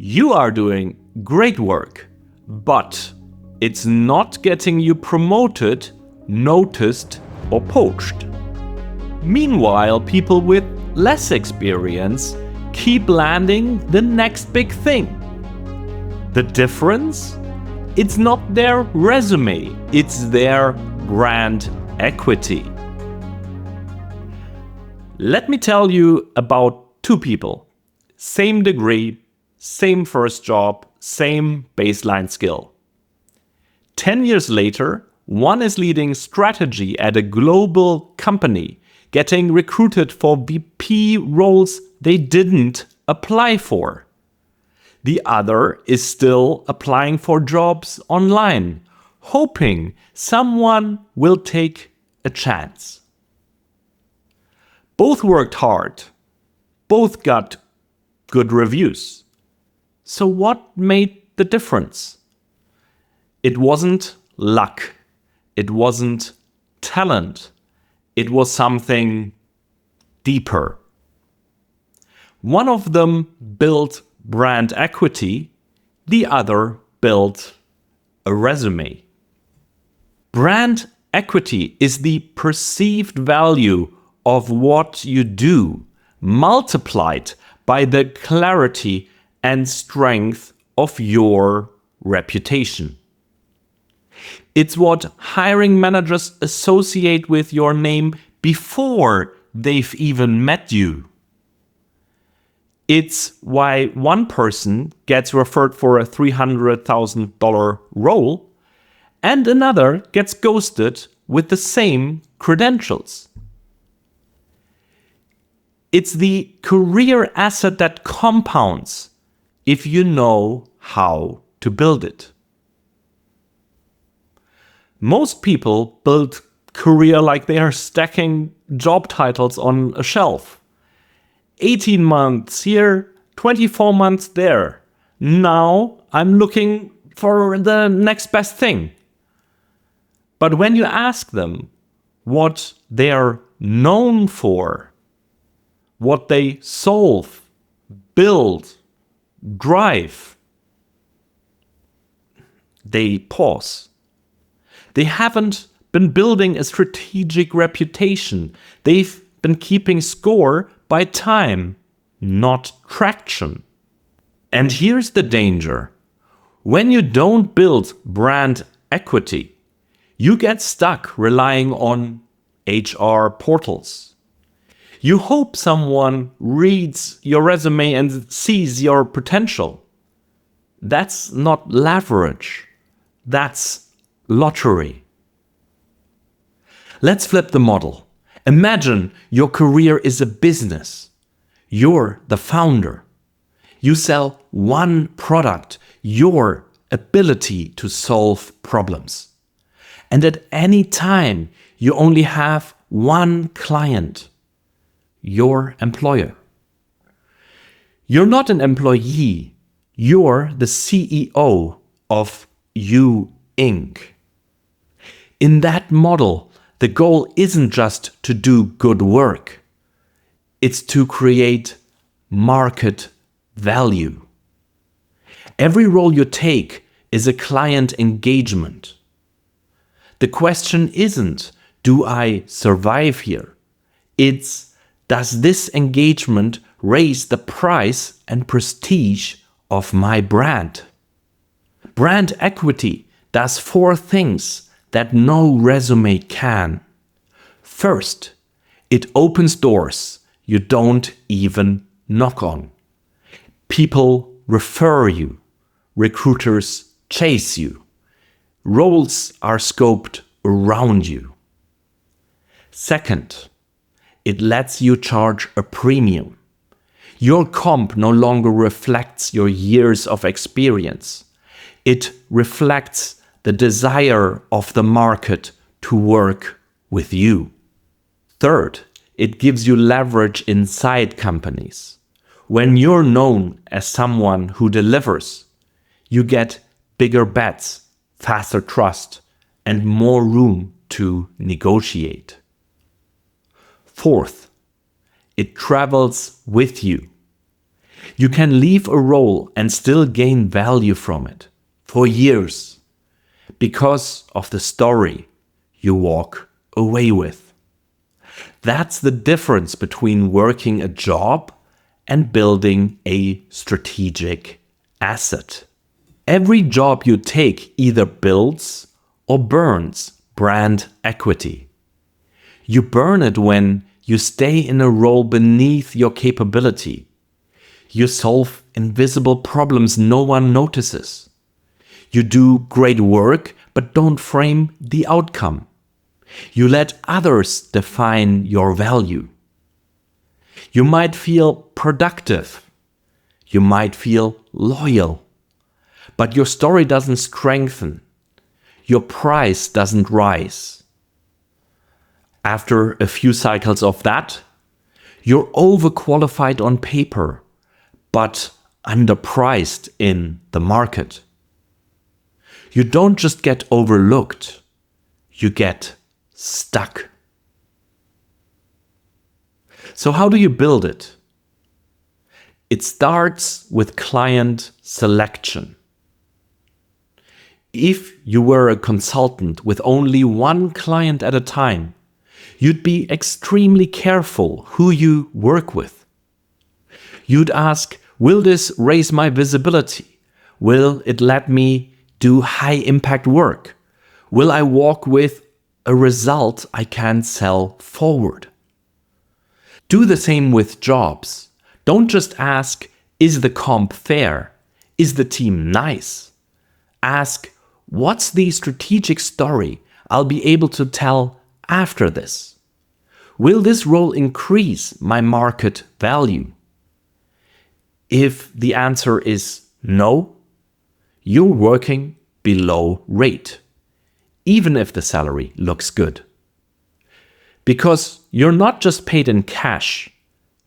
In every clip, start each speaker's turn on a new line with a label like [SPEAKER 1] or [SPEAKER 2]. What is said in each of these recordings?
[SPEAKER 1] You are doing great work, but it's not getting you promoted, noticed, or poached. Meanwhile, people with less experience keep landing the next big thing. The difference? It's not their resume, it's their brand equity. Let me tell you about two people. Same degree, same first job, same baseline skill. 10 years later, one is leading strategy at a global company, getting recruited for VP roles they didn't apply for. The other is still applying for jobs online, hoping someone will take a chance. Both worked hard. Both got good reviews. So what made the difference? It wasn't luck. It wasn't talent. It was something deeper. One of them built brand equity. The other built a resume. Brand equity is the perceived value of what you do, multiplied by the clarity and strength of your reputation. It's what hiring managers associate with your name before they've even met you. It's why one person gets referred for a $300,000 role and another gets ghosted with the same credentials. It's the career asset that compounds if you know how to build it. Most people build career like they are stacking job titles on a shelf. 18 months here, 24 months there. Now I'm looking for the next best thing. But when you ask them what they are known for, what they solve, build, drive, they pause. They haven't been building a strategic reputation. They've been keeping score by time, not traction. And here's the danger. When you don't build brand equity, you get stuck relying on HR portals. You hope someone reads your resume and sees your potential. That's not leverage. That's lottery. Let's flip the model. Imagine your career is a business. You're the founder. You sell one product, your ability to solve problems. And at any time, you only have one client, your employer. You're not an employee. You're the CEO of You Inc. In that model, the goal isn't just to do good work. It's to create market value. Every role you take is a client engagement. The question isn't, do I survive here? It's, does this engagement raise the price and prestige of my brand? Brand equity does 4 things that no resume can. First, it opens doors you don't even knock on. People refer you. Recruiters chase you. Roles are scoped around you. Second, it lets you charge a premium. Your comp no longer reflects your years of experience. It reflects the desire of the market to work with you. Third, it gives you leverage inside companies. When you're known as someone who delivers, you get bigger bets, faster trust, and more room to negotiate. Fourth, it travels with you. You can leave a role and still gain value from it for years because of the story you walk away with. That's the difference between working a job and building a strategic asset. Every job you take either builds or burns brand equity. You burn it when you stay in a role beneath your capability. You solve invisible problems no one notices. You do great work but don't frame the outcome. You let others define your value. You might feel productive. You might feel loyal. But your story doesn't strengthen. Your price doesn't rise. After a few cycles of that, you're overqualified on paper, but underpriced in the market. You don't just get overlooked, you get stuck. So how do you build it? It starts with client selection. If you were a consultant with only one client at a time, you'd be extremely careful who you work with. You'd ask, will this raise my visibility? Will it let me do high impact work? Will I walk with a result I can sell forward? Do the same with jobs. Don't just ask, is the comp fair? Is the team nice? Ask, what's the strategic story I'll be able to tell after this? Will this role increase my market value? If the answer is no, you're working below rate, even if the salary looks good. Because you're not just paid in cash,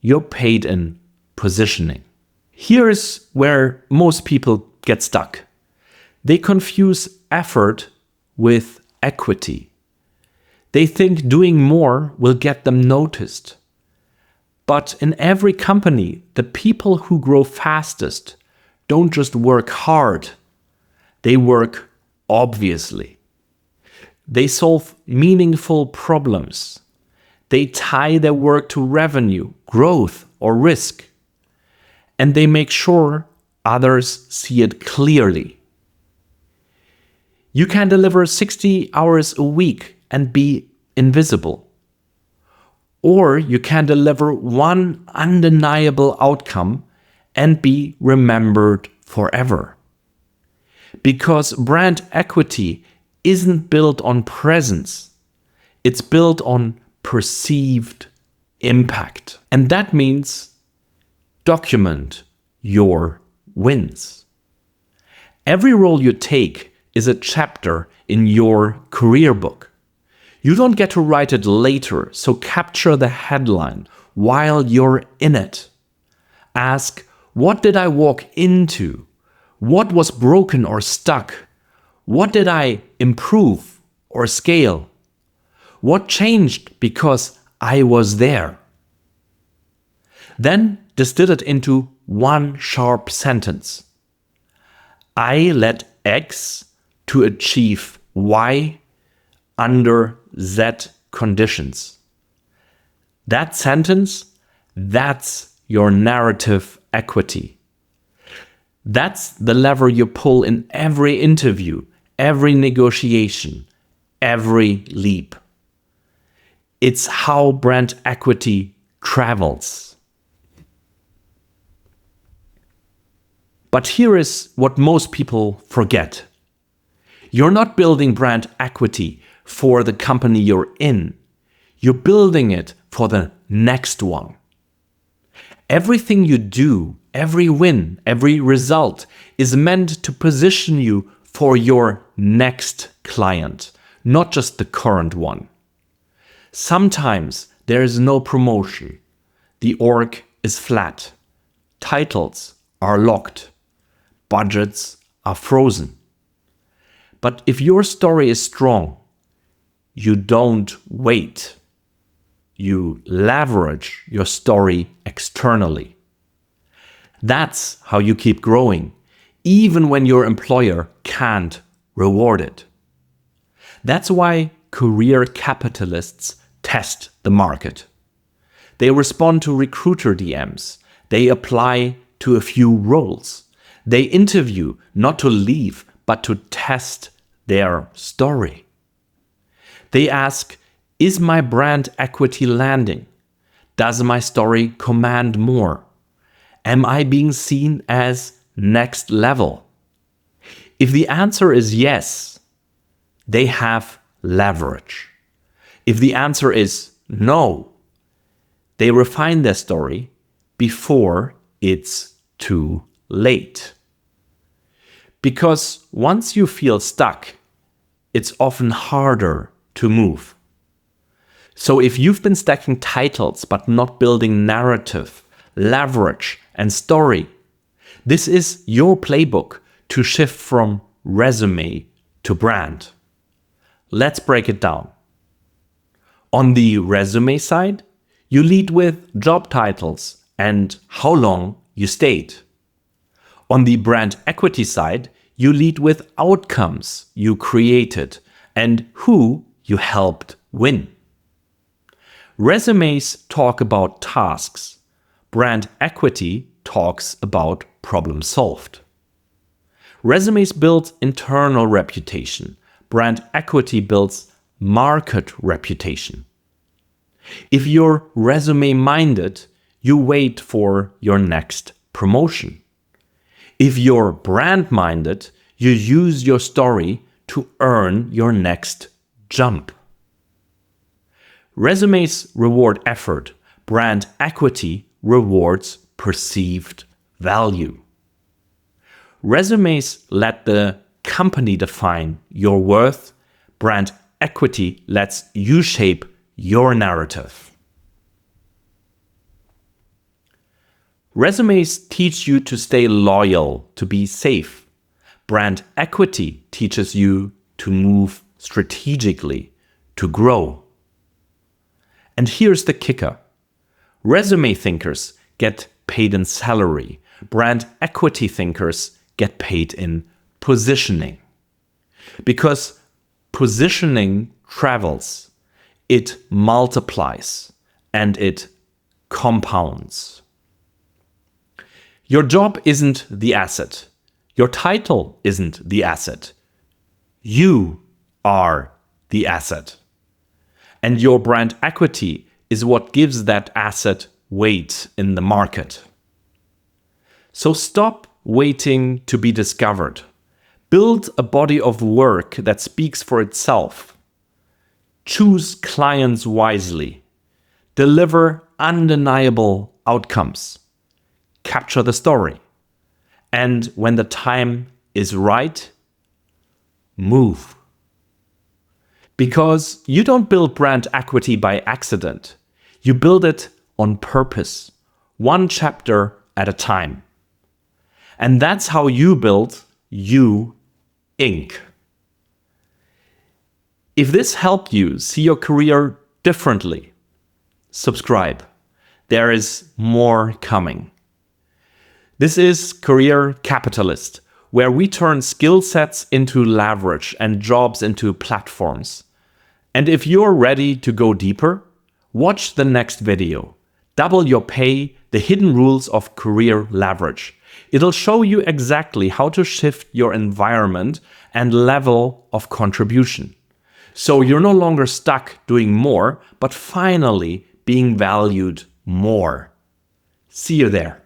[SPEAKER 1] you're paid in positioning. Here's where most people get stuck. They confuse effort with equity. They think doing more will get them noticed. But in every company, the people who grow fastest don't just work hard, they work obviously. They solve meaningful problems. They tie their work to revenue, growth, or risk. And they make sure others see it clearly. You can deliver 60 hours a week and be invisible. Or you can deliver one undeniable outcome and be remembered forever. Because brand equity isn't built on presence, it's built on perceived impact. And that means document your wins. Every role you take is a chapter in your career book. You don't get to write it later, so capture the headline while you're in it. Ask, what did I walk into? What was broken or stuck? What did I improve or scale? What changed because I was there? Then distill it into one sharp sentence. I led X to achieve Y under Z conditions. That sentence, that's your narrative equity. That's the lever you pull in every interview, every negotiation, every leap. It's how brand equity travels. But here is what most people forget. You're not building brand equity for the company you're in. You're building it for the next one. Everything you do, every win, every result is meant to position you for your next client, not just the current one. Sometimes there is no promotion. The org is flat. Titles are locked. Budgets are frozen. But if your story is strong, you don't wait. You leverage your story externally. That's how you keep growing, even when your employer can't reward it. That's why career capitalists test the market. They respond to recruiter DMs. They apply to a few roles. They interview not to leave, but to test their story. They ask, is my brand equity landing? Does my story command more? Am I being seen as next level? If the answer is yes, they have leverage. If the answer is no, they refine their story before it's too late. Because once you feel stuck, it's often harder to move. So if you've been stacking titles but not building narrative, leverage, and story, this is your playbook to shift from resume to brand. Let's break it down. On the resume side, you lead with job titles and how long you stayed. On the brand equity side, you lead with outcomes you created and who you helped win. Resumes talk about tasks. Brand equity talks about problem solved. Resumes build internal reputation. Brand equity builds market reputation. If you're resume minded, you wait for your next promotion. If you're brand minded, you use your story to earn your next jump. Resumes reward effort. Brand equity rewards perceived value. Resumes let the company define your worth. Brand equity lets you shape your narrative. Resumes teach you to stay loyal, to be safe. Brand equity teaches you to move strategically, to grow. And here's the kicker. Resume thinkers get paid in salary. Brand equity thinkers get paid in positioning. Because positioning travels, it multiplies, and it compounds. Your job isn't the asset. Your title isn't the asset. You are the asset. And your brand equity is what gives that asset weight in the market. So stop waiting to be discovered. Build a body of work that speaks for itself. Choose clients wisely. Deliver undeniable outcomes. Capture the story. And when the time is right, move. Because you don't build brand equity by accident. You build it on purpose, one chapter at a time. And that's how you build You Inc. If this helped you see your career differently, subscribe. There is more coming. This is Career Capitalist, where we turn skill sets into leverage and jobs into platforms. And if you're ready to go deeper, watch the next video. Double your pay, the hidden rules of career leverage. It'll show you exactly how to shift your environment and level of contribution. So you're no longer stuck doing more, but finally being valued more. See you there.